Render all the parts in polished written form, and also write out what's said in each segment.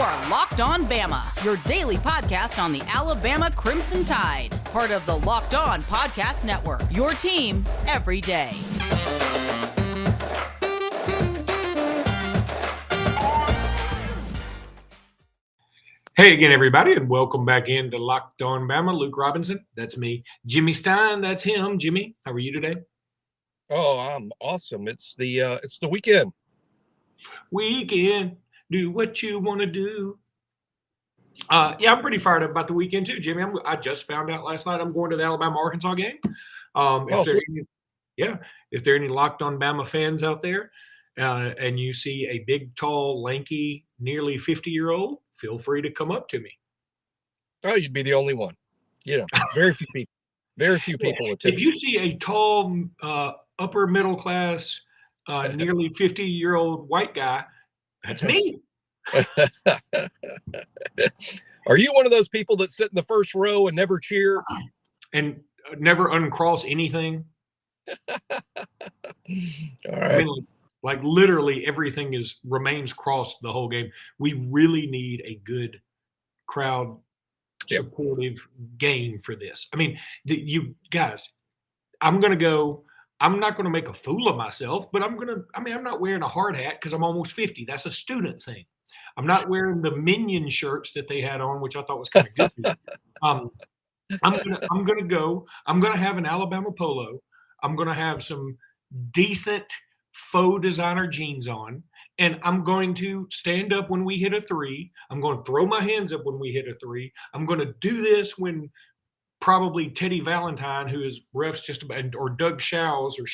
are Locked On Bama, your daily podcast on the Alabama Crimson Tide. Part of the Locked On Podcast Network, your team every day. Hey again, everybody, and welcome back into Locked On Bama. Luke Robinson, that's me. Jimmy Stein, that's him. Jimmy, how are you today? Oh, I'm awesome. It's the weekend. Weekend, do what you want to do. Yeah, I'm pretty fired up about the weekend too, Jimmy. I just found out last night I'm going to the Alabama-Arkansas game. If there are any Locked On Bama fans out there, and you see a big, tall, lanky, nearly 50-year-old, feel free to come up to me. Oh, you'd be the only one. You know, very few people. Very few people would. If you see a tall, upper middle class, nearly 50-year-old white guy, that's me. Are you one of those people that sit in the first row and never cheer and never uncross anything? All right. I mean, like literally everything remains crossed the whole game. We really need a good crowd supportive game for this. I mean, you guys, I'm not going to make a fool of myself, but I'm not wearing a hard hat because I'm almost 50. That's a student thing. I'm not wearing the Minion shirts that they had on, which I thought was kind of good. I'm gonna go. I'm gonna have an Alabama polo. I'm gonna have some decent faux designer jeans on, and I'm going to stand up when we hit a three. I'm going to throw my hands up when we hit a three. I'm going to do this when probably Teddy Valentine, who is refs just about, or Doug Shows or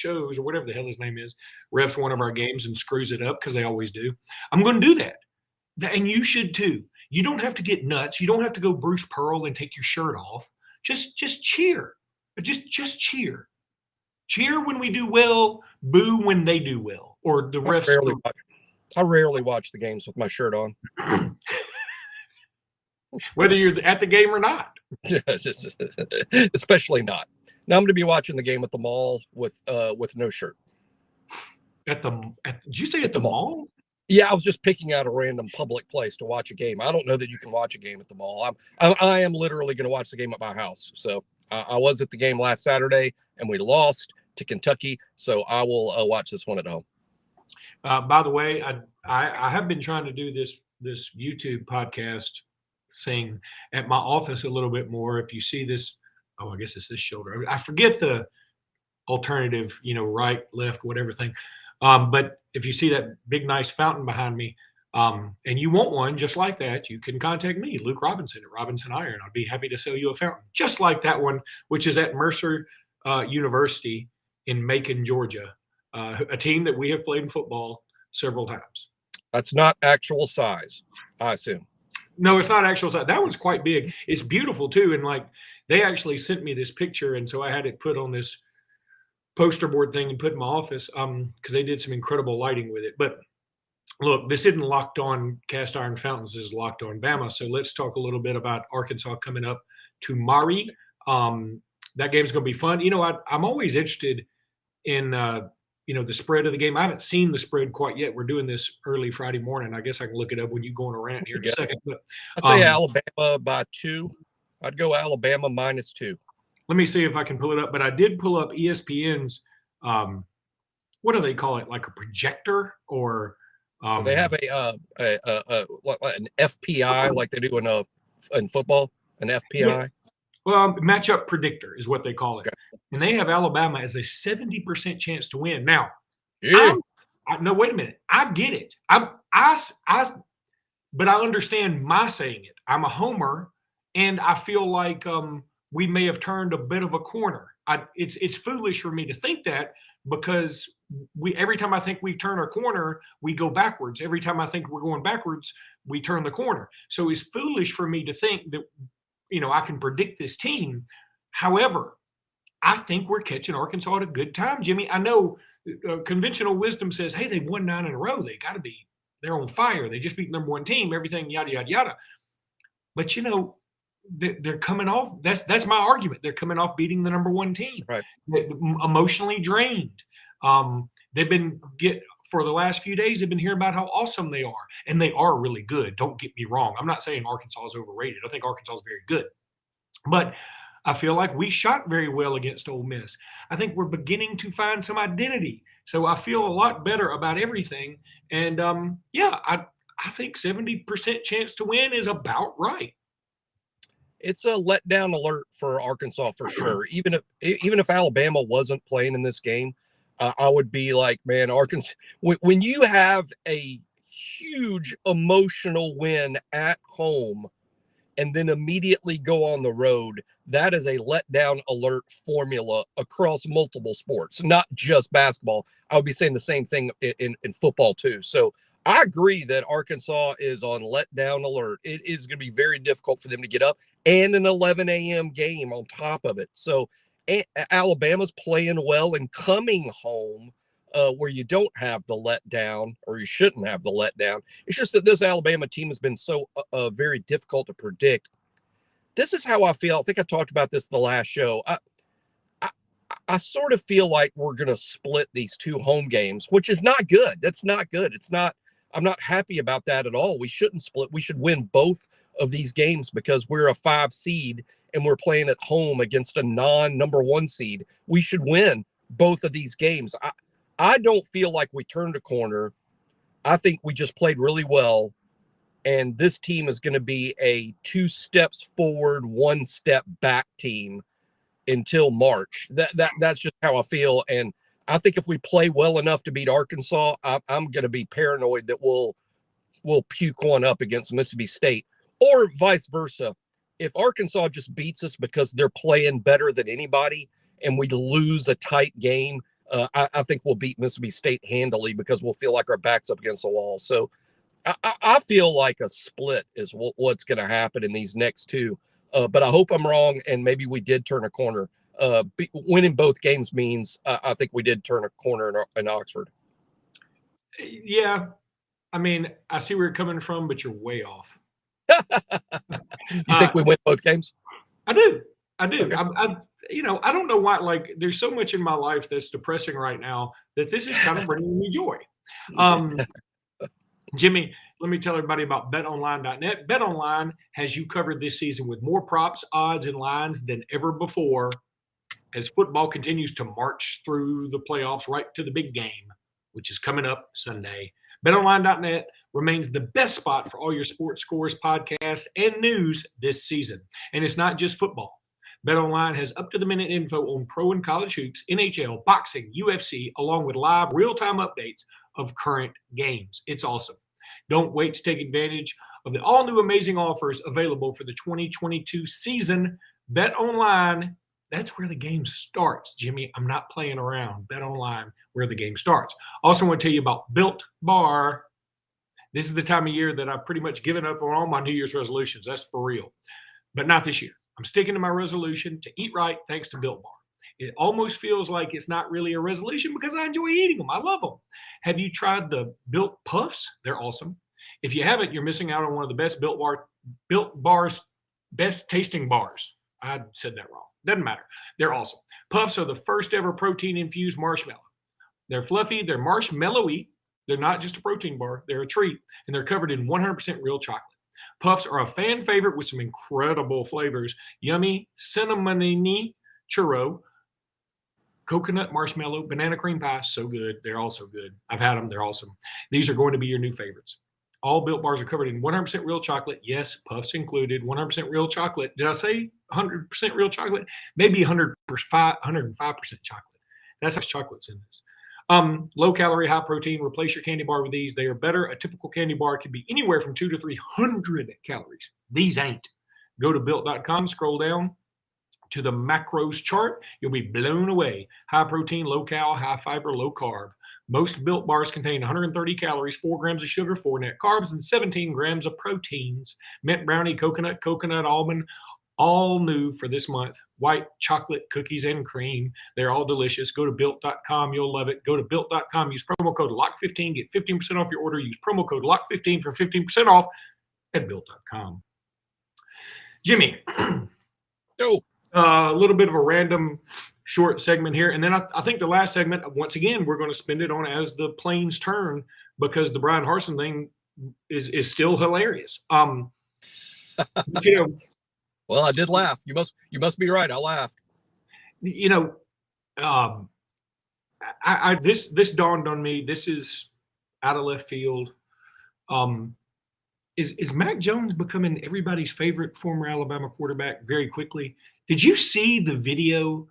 whatever the hell his name is, refs one of our games and screws it up because they always do. I'm going to do that. And you should too. You don't have to get nuts. You don't have to go Bruce Pearl and take your shirt off. Just cheer. Just cheer. Cheer when we do well, boo when they do well, or the refs. I rarely watch the games with my shirt on. Whether you're at the game or not. Especially not. Now I'm going to be watching the game at the mall with no shirt. Did you say at the mall? Yeah, I was just picking out a random public place to watch a game. I don't know that you can watch a game at the mall. I am literally going to watch the game at my house. So I was at the game last Saturday and we lost to Kentucky. So I will watch this one at home. By the way, I have been trying to do this YouTube podcast thing at my office a little bit more. If you see this, I guess it's this shoulder. I forget the alternative, right, left, whatever thing. But if you see that big, nice fountain behind me, and you want one just like that, you can contact me, Luke Robinson at Robinson Iron. I'd be happy to sell you a fountain just like that one, which is at Mercer University in Macon, Georgia, a team that we have played in football several times. That's not actual size, I assume. No, it's not actual size. That one's quite big. It's beautiful too. And they actually sent me this picture. And so I had it put on this poster board thing and put in my office because they did some incredible lighting with it. But look, this isn't Locked On Cast Iron Fountains. This is Locked On Bama. So let's talk a little bit about Arkansas coming up tomorrow. That game's going to be fun. I'm always interested in the spread of the game. I haven't seen the spread quite yet. We're doing this early Friday morning. I guess I can look it up when you go on a rant here in a second. But I'd say Alabama by 2. I'd go Alabama -2. Let me see if I can pull it up. But I did pull up ESPN's, what do they call it? Like a projector or they have an FPI like they do in football, an FPI. Yeah. Well, matchup predictor is what they call it. Okay. And they have Alabama as a 70% chance to win. Now, no, wait a minute. I get it. But I understand my saying it. I'm a homer, and I feel like we may have turned a bit of a corner. It's foolish for me to think that because every time I think we turn a corner, we go backwards. Every time I think we're going backwards, we turn the corner. So it's foolish for me to think that I can predict this team. However, I think we're catching Arkansas at a good time, Jimmy. I know conventional wisdom says, hey, they've won 9 in a row. They're on fire. They just beat the number one team, everything, yada, yada, yada. But, they're coming off. That's my argument. They're coming off beating the number one team. Right. They're emotionally drained. They've been for the last few days have been hearing about how awesome they are. And they are really good. Don't get me wrong. I'm not saying Arkansas is overrated. I think Arkansas is very good. But I feel like we shot very well against Ole Miss. I think we're beginning to find some identity. So I feel a lot better about everything. And I think 70% chance to win is about right. It's a letdown alert for Arkansas for sure. Even if Alabama wasn't playing in this game, I would be like, man, Arkansas. When you have a huge emotional win at home and then immediately go on the road, that is a letdown alert formula across multiple sports, not just basketball. I would be saying the same thing in football too. So I agree that Arkansas is on letdown alert. It is going to be very difficult for them to get up, and an 11 a.m. game on top of it. So Alabama's playing well and coming home where you don't have the letdown, or you shouldn't have the letdown. It's just that this Alabama team has been so very difficult to predict. This is how I feel. I think I talked about this the last show. I sort of feel like we're going to split these two home games, which is not good. That's not good. It's not. I'm not happy about that at all. We shouldn't split. We should win both of these games because we're a 5 seed and we're playing at home against a non-number 1 seed. We should win both of these games. I don't feel like we turned a corner. I think we just played really well. And this team is going to be a 2 steps forward, 1 step back team until March. That's just how I feel. And I think if we play well enough to beat Arkansas, I'm going to be paranoid that we'll puke one up against Mississippi State, or vice versa. If Arkansas just beats us because they're playing better than anybody and we lose a tight game, I think we'll beat Mississippi State handily because we'll feel like our back's up against the wall. So I feel like a split is what's going to happen in these next two. But I hope I'm wrong, and maybe we did turn a corner. Winning both games means I think we did turn a corner in Oxford. Yeah. I mean, I see where you're coming from, but you're way off. You think we win both games? I do. Okay. I don't know why. Like, there's so much in my life that's depressing right now that this is kind of bringing me joy. Jimmy, let me tell everybody about betonline.net. BetOnline has you covered this season with more props, odds, and lines than ever before as football continues to march through the playoffs right to the big game, which is coming up Sunday. BetOnline.net remains the best spot for all your sports scores, podcasts, and news this season. And it's not just football. BetOnline has up-to-the-minute info on pro and college hoops, NHL, boxing, UFC, along with live real-time updates of current games. It's awesome. Don't wait to take advantage of the all-new amazing offers available for the 2022 season. BetOnline, that's where the game starts, Jimmy. I'm not playing around. BetOnline, where the game starts. Also want to tell you about Built Bar. This is the time of year that I've pretty much given up on all my New Year's resolutions. That's for real. But not this year. I'm sticking to my resolution to eat right thanks to Built Bar. It almost feels like it's not really a resolution because I enjoy eating them. I love them. Have you tried the Built Puffs? They're awesome. If you haven't, you're missing out on one of the best Built Bar's best tasting bars. I said that wrong. Doesn't matter. They're awesome. Puffs are the first ever protein-infused marshmallow. They're fluffy. They're marshmallowy. They're not just a protein bar. They're a treat, and they're covered in 100% real chocolate. Puffs are a fan favorite with some incredible flavors. Yummy, cinnamony churro, coconut marshmallow, banana cream pie. So good. They're all so good. I've had them. They're awesome. These are going to be your new favorites. All Built Bars are covered in 100% real chocolate. Yes, Puffs included. 100% real chocolate. Did I say 100% real chocolate? Maybe 105% chocolate. That's how much chocolate's in this. Low calorie, high protein. Replace your candy bar with these. They are better. A typical candy bar can be anywhere from 200 to 300 calories. These ain't. Go to built.com, scroll down to the macros chart. You'll be blown away. High protein, low cal, high fiber, low carb. Most Built Bars contain 130 calories, 4 grams of sugar, 4 net carbs, and 17 grams of proteins. Mint brownie, coconut, almond, all new for this month. White chocolate cookies and cream. They're all delicious. Go to Built.com. You'll love it. Go to Built.com. Use promo code LOCK15. Get 15% off your order. Use promo code LOCK15 for 15% off at Built.com. Jimmy. Oh. A little bit of a random short segment here. And then I think the last segment, once again, we're going to spend it on As the Planes Turn, because the Brian Harsin thing is still hilarious. You know, well, I did laugh. You must be right. I laughed. You know, this dawned on me. This is out of left field. Is Mac Jones becoming everybody's favorite former Alabama quarterback very quickly? Did you see the video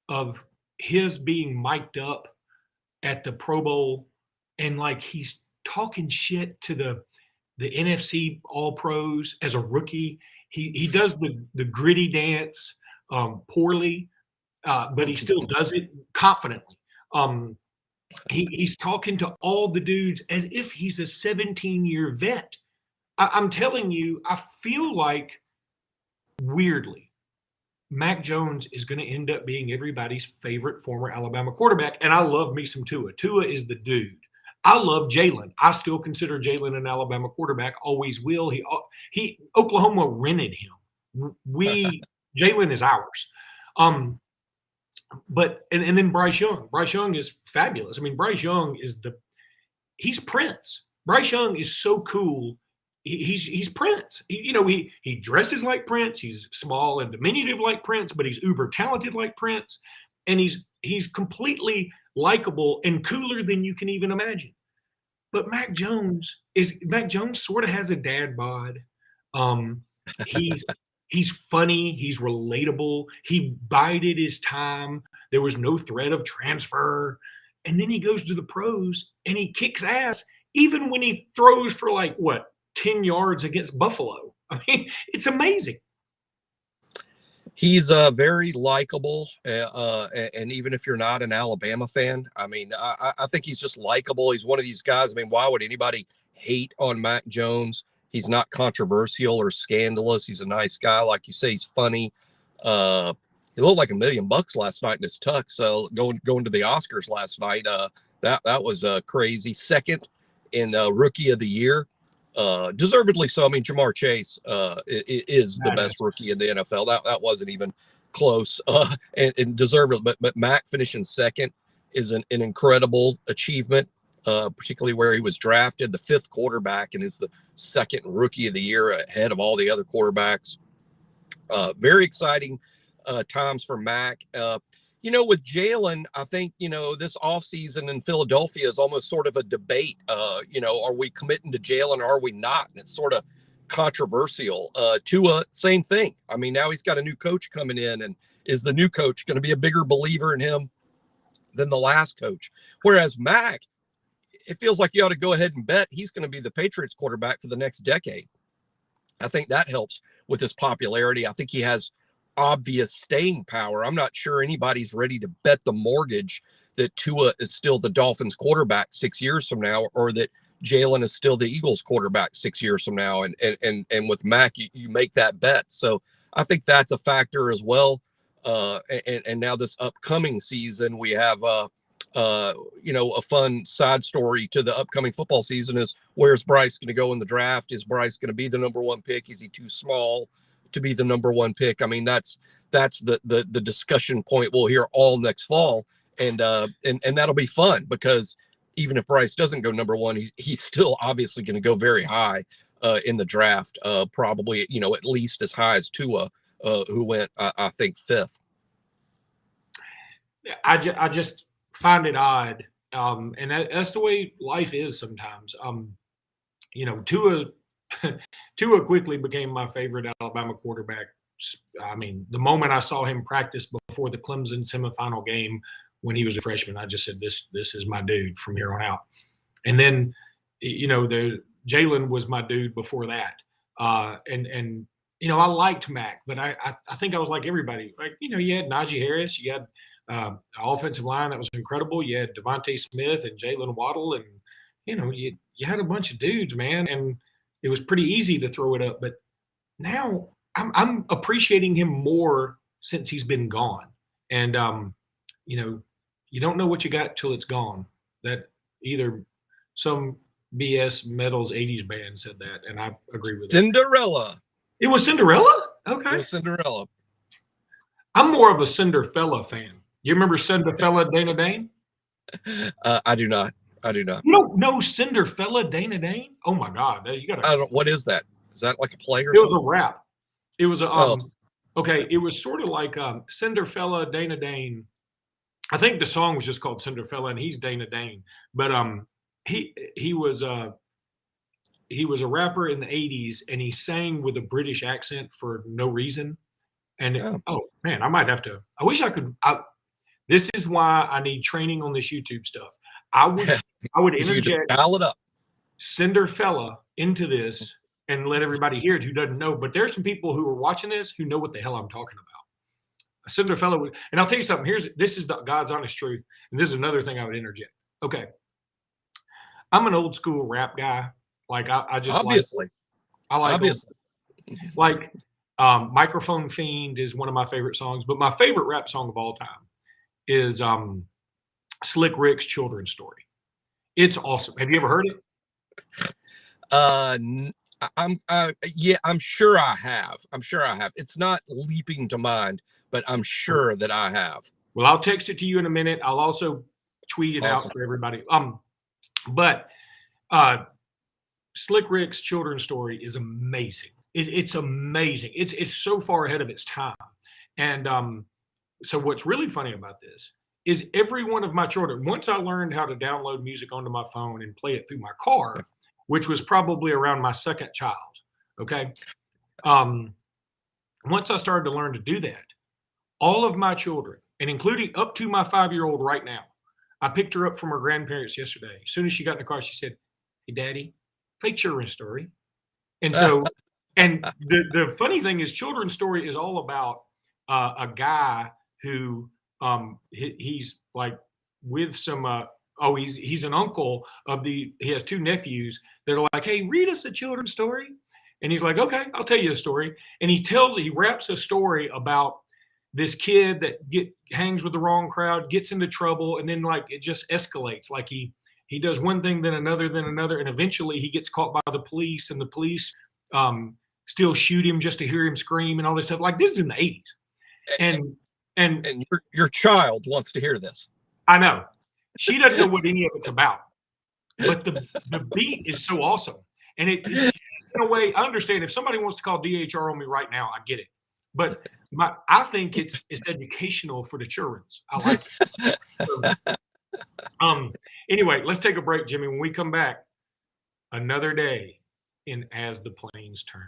of his being mic'd up at the Pro Bowl, and like he's talking shit to the NFC All Pros as a rookie? He does the gritty dance poorly, but he still does it confidently. He's talking to all the dudes as if he's a 17-year vet. I'm telling you, I feel like, weirdly, Mac Jones is going to end up being everybody's favorite former Alabama quarterback. And I love me some Tua. Tua is the dude. I love Jalen. I still consider Jalen an Alabama quarterback. Always will. He Oklahoma rented him. Jalen is ours. But then Bryce Young. Bryce Young is fabulous. I mean, Bryce Young he's Prince. Bryce Young is so cool. He's Prince. He dresses like Prince. He's small and diminutive like Prince, but he's uber talented like Prince, and he's completely likable and cooler than you can even imagine. But Mac Jones sort of has a dad bod. He's funny. He's relatable. He bided his time. There was no threat of transfer, and then he goes to the pros and he kicks ass, even when he throws for 10 yards against Buffalo. I mean, it's amazing. He's very likable, and even if you're not an Alabama fan, I mean, I think he's just likable. He's one of these guys. I mean, why would anybody hate on Mac Jones? He's not controversial or scandalous. He's a nice guy. Like you say, he's funny. He looked like $1 million last night in his tux. So going to the Oscars last night, that was crazy. Second in Rookie of the Year. Deservedly so. I mean, Jamar Chase is the best rookie in the NFL. That wasn't even close, and deservedly. But Mac finishing second is an incredible achievement, particularly where he was drafted the 5th quarterback and is the 2nd Rookie of the Year ahead of all the other quarterbacks. Very exciting times for Mac. With Jalen, I think, this offseason in Philadelphia is almost sort of a debate. Are we committing to Jalen or are we not? And it's sort of controversial. Tua, same thing. I mean, now he's got a new coach coming in, and is the new coach going to be a bigger believer in him than the last coach? Whereas Mac, it feels like you ought to go ahead and bet he's going to be the Patriots quarterback for the next decade. I think that helps with his popularity. I think he has obvious staying power. I'm not sure anybody's ready to bet the mortgage that Tua is still the Dolphins quarterback 6 years from now, or that Jalen is still the Eagles quarterback 6 years from now. And with Mac, you make that bet. So I think that's a factor as well. And now this upcoming season, we have a fun side story to the upcoming football season is, where's Bryce going to go in the draft? Is Bryce going to be the number 1 pick? Is he too small to be the number 1 pick? I mean, that's the discussion point we'll hear all next fall. And that'll be fun, because even if Bryce doesn't go number 1, he's still obviously going to go very high in the draft, probably, at least as high as Tua, who went, I think, 5th. I just find it odd. And that's the way life is sometimes. Tua quickly became my favorite Alabama quarterback. I mean, the moment I saw him practice before the Clemson semifinal game when he was a freshman, I just said, this is my dude from here on out. And then, the Jalen was my dude before that. And I liked Mac, but I think I was like everybody. Like, you had Najee Harris, you had an offensive line that was incredible. You had Devontae Smith and Jalen Waddle, and you had a bunch of dudes, man, and it was pretty easy to throw it up. But now I'm appreciating him more since he's been gone. And you don't know what you got till it's gone. That either some BS Metals 80s band said that, and I agree with it. Cinderella. It was Cinderella? Okay. It was Cinderella. I'm more of a Cinderfella fan. You remember Cinderfella Dana Dane? I do not. I do not. You don't know Cinderfella Dana Dane? Oh my God, you got to. I don't. What is that? Is that like a play or It was something? a rap. It was a Oh. okay. It was sort of like Cinderfella Dana Dane. I think the song was just called Cinderfella, and he's Dana Dane. But he was a rapper in the '80s, and he sang with a British accent for no reason. And oh man, I might have to. I wish I could. This is why I need training on this YouTube stuff. I would interject dial it up. Cinderfella into this and let everybody hear it who doesn't know. But there's some people who are watching this who know what the hell I'm talking about. Cinderfella, and I'll tell you something. This is God's honest truth, and this is another thing I would interject. Okay, I'm an old school rap guy. Like I just obviously, I like obviously. Like Microphone Fiend is one of my favorite songs, but my favorite rap song of all time is Slick Rick's Children's Story. It's awesome. Have you ever heard it? I'm sure I have. It's not leaping to mind, but I'm sure that I have. Well, I'll text it to you in a minute. I'll also tweet it out for everybody. But Slick Rick's Children's Story is amazing. It's amazing. It's so far ahead of its time. And so what's really funny about this is every one of my children, once I learned how to download music onto my phone and play it through my car, which was probably around my second child, okay? Once I started to learn to do that, all of my children, and including up to my 5-year-old right now, I picked her up from her grandparents yesterday. As soon as she got in the car, she said, "Hey, Daddy, play Children's Story." And so, and the funny thing is, Children's Story is all about a guy who he's like with some he's an uncle he has 2 nephews that are like, "Hey, read us a children's story." And he's like, "Okay, I'll tell you a story." And he wraps a story about this kid that hangs with the wrong crowd, gets into trouble, and then like it just escalates. Like he does one thing, then another, and eventually he gets caught by the police, and the police still shoot him just to hear him scream and all this stuff. Like, this is in the 80s. And your child wants to hear this. I know. She doesn't know what any of it's about. But the beat is so awesome. And it in a way, I understand if somebody wants to call DHR on me right now, I get it. But I think it's educational for the children's. I like it. So, anyway, let's take a break, Jimmy. When we come back, another day in As the Plains Turn.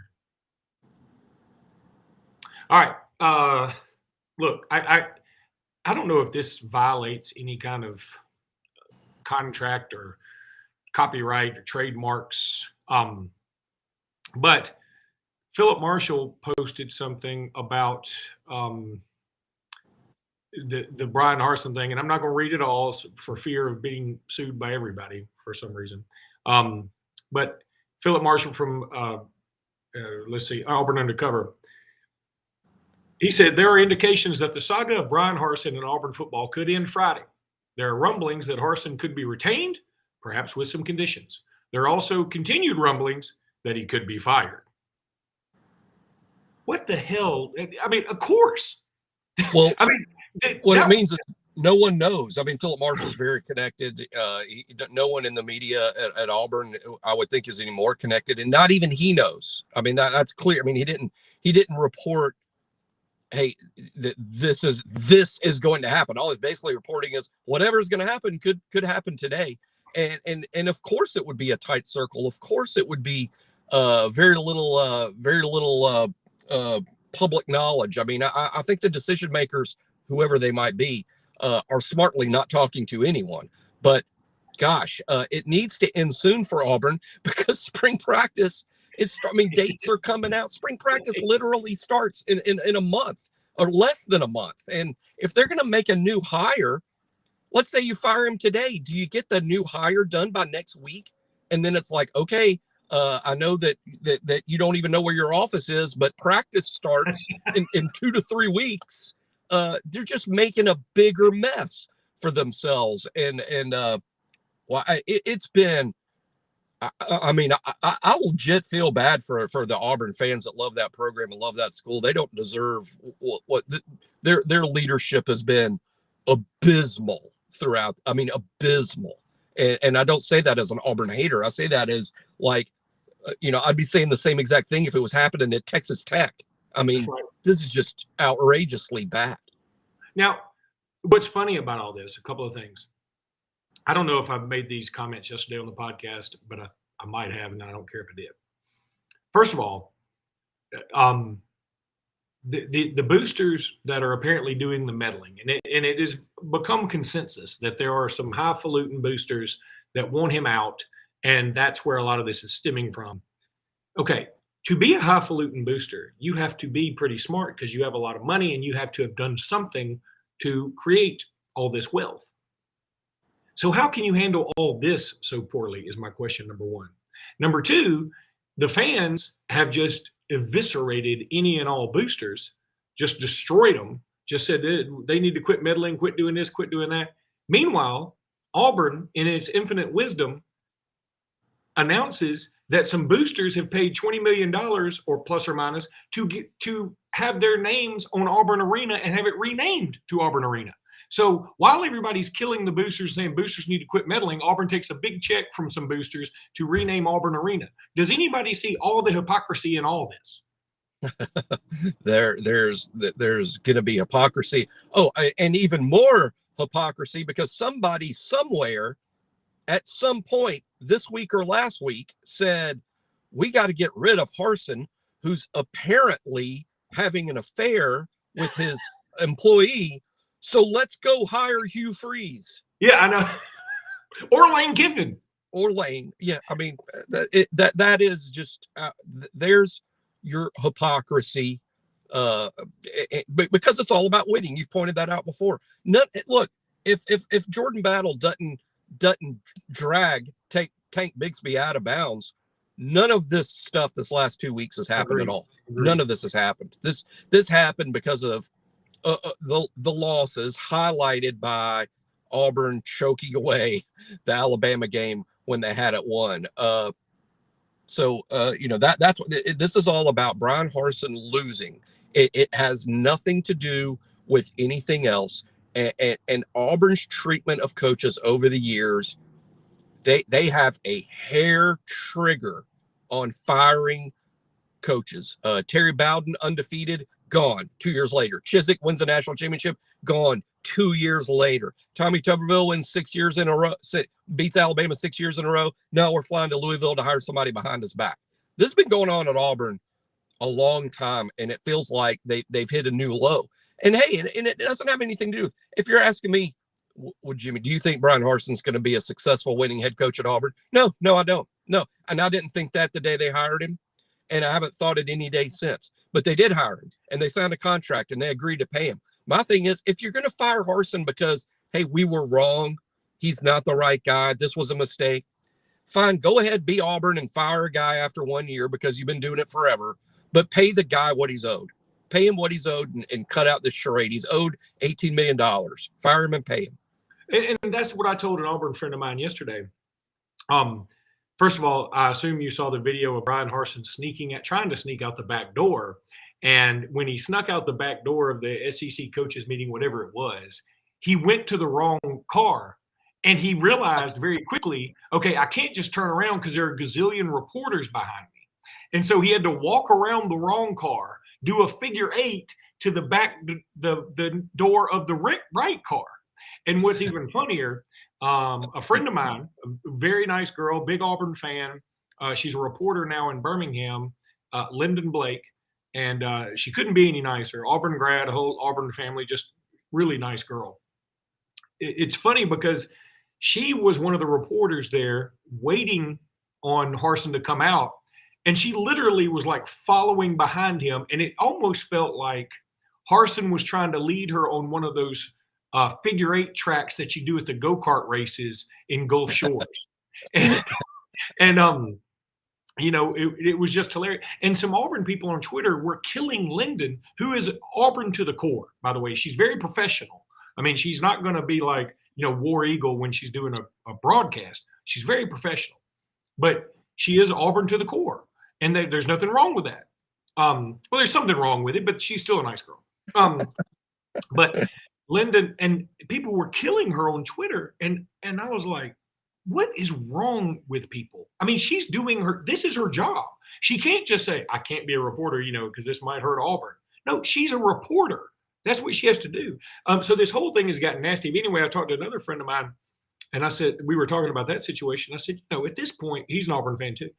All right. Look, I don't know if this violates any kind of contract or copyright or trademarks. But Philip Marshall posted something about the Brian Harsin thing, and I'm not going to read it all for fear of being sued by everybody for some reason. But Philip Marshall from Auburn Undercover. He said, there are indications that the saga of Brian Harsin and Auburn football could end Friday. There are rumblings that Harsin could be retained, perhaps with some conditions. There are also continued rumblings that he could be fired. What the hell? I mean, of course. Well, I mean, it means is no one knows. I mean, Philip Marshall's very connected. No one in the media at Auburn, I would think, is any more connected, and not even he knows. I mean, that's clear. I mean, he didn't report, hey, this is going to happen. All he's basically reporting is whatever is going to happen could happen today. And of course it would be a tight circle. Of course it would be very little public knowledge. I mean, I think the decision makers, whoever they might be, are smartly not talking to anyone. But gosh, it needs to end soon for Auburn because spring practice dates are coming out. Spring practice literally starts in a month or less than a month. And if they're going to make a new hire, let's say you fire him today, do you get the new hire done by next week? And then it's like, okay, I know that you don't even know where your office is, but practice starts in 2 to 3 weeks. They're just making a bigger mess for themselves. It's been, I mean, I legit feel bad for the Auburn fans that love that program and love that school. They don't deserve what their leadership has been abysmal throughout. I mean, abysmal. And I don't say that as an Auburn hater. I say that as like, I'd be saying the same exact thing if it was happening at Texas Tech. I mean, right. This is just outrageously bad. Now, what's funny about all this, a couple of things. I don't know if I made these comments yesterday on the podcast, but I might have, and I don't care if I did. First of all, the boosters that are apparently doing the meddling, and it has become consensus that there are some highfalutin boosters that want him out, and that's where a lot of this is stemming from. Okay, to be a highfalutin booster, you have to be pretty smart because you have a lot of money and you have to have done something to create all this wealth. So how can you handle all this so poorly is my question, number one. Number two, the fans have just eviscerated any and all boosters, just destroyed them, just said they need to quit meddling, quit doing this, quit doing that. Meanwhile, Auburn, in its infinite wisdom, announces that some boosters have paid $20 million or plus or minus to have their names on Auburn Arena and have it renamed to Auburn Arena. So while everybody's killing the boosters, saying boosters need to quit meddling, Auburn takes a big check from some boosters to rename Auburn Arena. Does anybody see all the hypocrisy in all this? There's going to be hypocrisy. Oh, and even more hypocrisy because somebody somewhere at some point this week or last week said, we got to get rid of Harsin, who's apparently having an affair with his employee. So let's go hire Hugh Freeze. Yeah, I know. Or Lane Kiffin. Or Lane. Yeah, I mean, that is just, there's your hypocrisy. Because it's all about winning. You've pointed that out before. Look, if Jordan Battle doesn't drag Tank Bigsby out of bounds, none of this stuff this last 2 weeks has happened at all. None of this has happened. This happened because of the losses highlighted by Auburn choking away the Alabama game when they had it won. That's what this is all about. Brian Harsin losing. It has nothing to do with anything else. And Auburn's treatment of coaches over the years, they have a hair trigger on firing coaches. Terry Bowden, undefeated, gone 2 years later. Chiswick wins the national championship, gone 2 years later. Tommy Tuberville wins 6 years in a row, beats Alabama 6 years in a row. Now we're flying to Louisville to hire somebody behind his back. This has been going on at Auburn a long time, and it feels like they've hit a new low. And hey, and it doesn't have anything to do with, if you're asking me, Jimmy, do you think Brian Harsin's going to be a successful winning head coach at Auburn? No, I don't. No. And I didn't think that the day they hired him, and I haven't thought it any day since. But they did hire him, and they signed a contract, and they agreed to pay him. My thing is, if you're going to fire Harsin because, hey, we were wrong, he's not the right guy, this was a mistake, fine, go ahead, be Auburn and fire a guy after 1 year because you've been doing it forever, but pay the guy what he's owed. Pay him what he's owed and cut out this charade. He's owed $18 million. Fire him and pay him. And that's what I told an Auburn friend of mine yesterday. First of all, I assume you saw the video of Brian Harsin trying to sneak out the back door. And when he snuck out the back door of the SEC coaches meeting, whatever it was, he went to the wrong car. And he realized very quickly, okay, I can't just turn around because there are a gazillion reporters behind me. And so he had to walk around the wrong car, do a figure eight to the back, the door of the right car. And what's even funnier, a friend of mine, a very nice girl, big Auburn fan. She's a reporter now in Birmingham, Lyndon Blake. And she couldn't be any nicer. Auburn grad, a whole Auburn family, just really nice girl. It's funny because she was one of the reporters there waiting on Harsin to come out. And she literally was like following behind him. And it almost felt like Harsin was trying to lead her on one of those figure eight tracks that you do at the go-kart races in Gulf Shores. It was just hilarious. And some Auburn people on Twitter were killing Lyndon, who is Auburn to the core, by the way. She's very professional. I mean, she's not going to be like, War Eagle when she's doing a broadcast. She's very professional. But she is Auburn to the core. And there's nothing wrong with that. Well, there's something wrong with it, but she's still a nice girl. But Lyndon, and people were killing her on Twitter. And I was like, what is wrong with people? I mean, she's doing this is her job. She can't just say, I can't be a reporter, because this might hurt Auburn. No, she's a reporter. That's what she has to do. So this whole thing has gotten nasty. But anyway, I talked to another friend of mine, and I said, we were talking about that situation. I said, at this point, he's an Auburn fan too.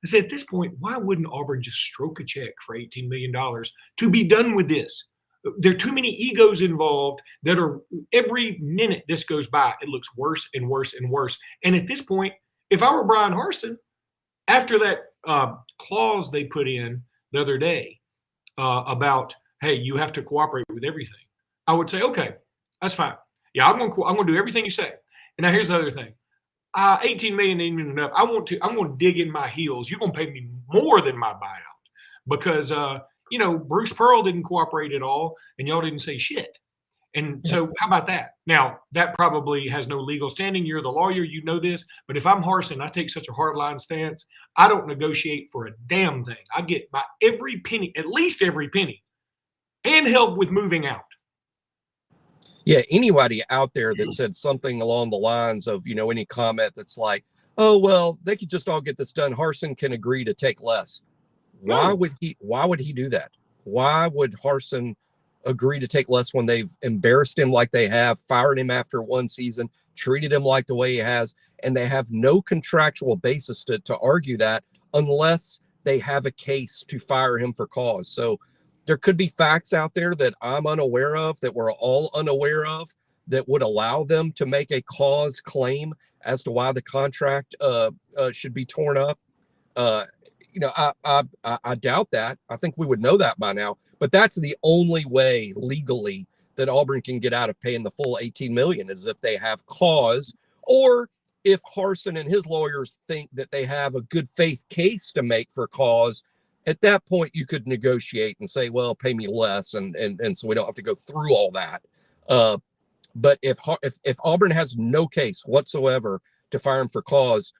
I said, at this point, why wouldn't Auburn just stroke a check for $18 million to be done with this? There are too many egos involved that are every minute this goes by, it looks worse and worse and worse. And at this point, if I were Brian Harsin, after that clause they put in the other day about, hey, you have to cooperate with everything, I would say, okay, that's fine. Yeah, I'm going to do everything you say. And now here's the other thing. 18 million ain't even enough. I'm going to dig in my heels. You're going to pay me more than my buyout because, Bruce Pearl didn't cooperate at all and y'all didn't say shit. And so how about that? Now, that probably has no legal standing. You're the lawyer, you know this. But if I'm Harsin, I take such a hardline stance. I don't negotiate for a damn thing. I get by every penny, at least every penny, and help with moving out. Yeah, anybody out there that said something along the lines of, any comment that's like, oh, well, they could just all get this done. Harsin can agree to take less. Why would he do that? Why would Harsin agree to take less when they've embarrassed him like they have, fired him after one season, treated him like the way he has, and they have no contractual basis to argue that unless they have a case to fire him for cause. So there could be facts out there that I'm unaware of, that we're all unaware of, that would allow them to make a cause claim as to why the contract should be torn up. I doubt that. I think we would know that by now. But that's the only way legally that Auburn can get out of paying the full $18 million is if they have cause, or if Harsin and his lawyers think that they have a good faith case to make for cause. At that point, you could negotiate and say, well, pay me less. And so we don't have to go through all that. But if Auburn has no case whatsoever to fire him for cause,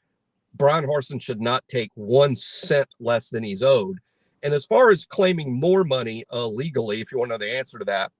Brian Harsin should not take 1 cent less than he's owed. And as far as claiming more money legally, if you want to know the answer to that,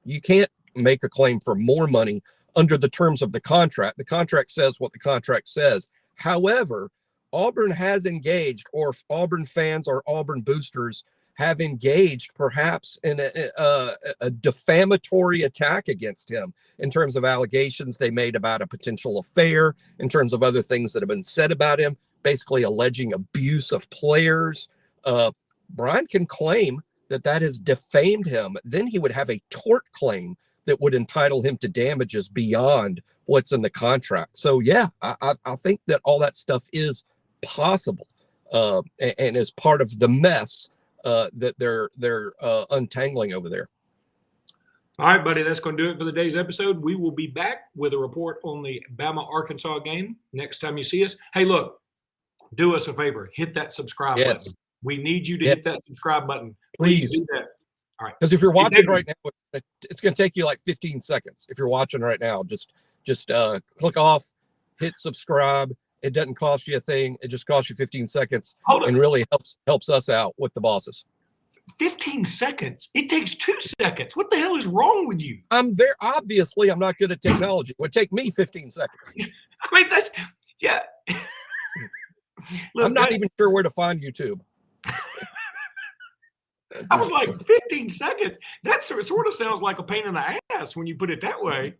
you can't make a claim for more money under the terms of the contract. The contract says what the contract says. However, Auburn has engaged, or if Auburn fans or Auburn boosters have engaged perhaps in a defamatory attack against him in terms of allegations they made about a potential affair, in terms of other things that have been said about him, basically alleging abuse of players. Brian can claim that has defamed him. Then he would have a tort claim that would entitle him to damages beyond what's in the contract. So, yeah, I think that all that stuff is possible and is part of the mess that they're untangling over there. All right, buddy, that's going to do it for the day's episode. We will be back with a report on the Bama-Arkansas game next time you see us. Hey, look, do us a favor. Hit that subscribe button. We need you to hit that subscribe button. Please do that. All right. Because if you're watching right now, it's going to take you like 15 seconds. If you're watching right now, just click off, hit subscribe. It doesn't cost you a thing. It just costs you 15 seconds and really helps us out with the bosses. 15 seconds? It takes 2 seconds. What the hell is wrong with you? I'm not good at technology. It would take me 15 seconds. I mean, yeah. Look, I'm not even sure where to find YouTube. I was like, 15 seconds? That sort of sounds like a pain in the ass when you put it that way.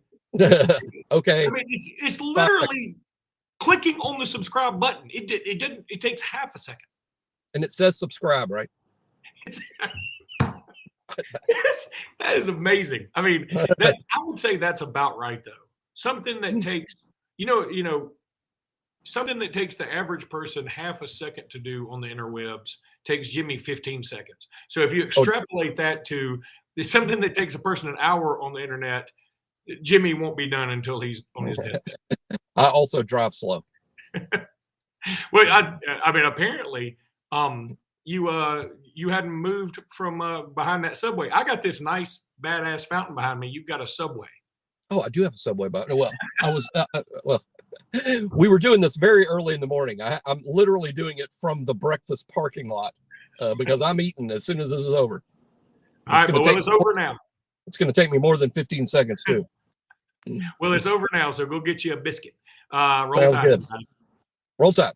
Okay. I mean, it's literally clicking on the subscribe button. It takes half a second. And it says subscribe, right? That is amazing. I mean, I would say that's about right, though. Something that takes, something that takes the average person half a second to do on the interwebs takes Jimmy 15 seconds. So if you extrapolate that to something that takes a person an hour on the internet, Jimmy won't be done until he's on his deathbed. I also drive slow. Well, I mean, apparently, you hadn't moved from behind that Subway. I got this nice badass fountain behind me. You've got a Subway. Oh, I do have a Subway button. Well, I was we were doing this very early in the morning. I'm literally doing it from the breakfast parking lot because I'm eating as soon as this is over. All right, but it's over now. It's going to take me more than 15 seconds too. Well, it's over now, so go get you a biscuit. Roll Sounds Tide. good. Roll Tide.